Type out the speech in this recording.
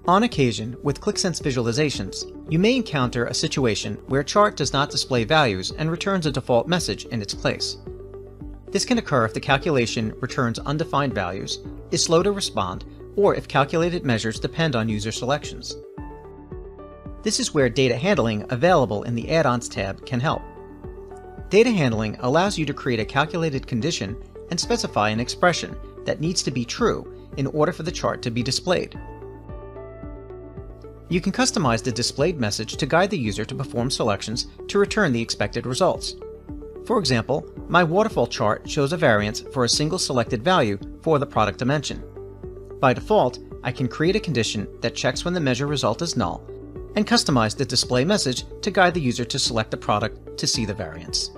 On occasion, with QlikSense visualizations, you may encounter a situation where a chart does not display values and returns a default message in its place. This can occur if the calculation returns undefined values, is slow to respond, or if calculated measures depend on user selections. This is where data handling available in the Add-ons tab can help. Data handling allows you to create a calculated condition and specify an expression that needs to be true in order for the chart to be displayed. You can customize the displayed message to guide the user to perform selections to return the expected results. For example, my waterfall chart shows a variance for a single selected value for the product dimension. By default, I can create a condition that checks when the measure result is null and customize the display message to guide the user to select the product to see the variance.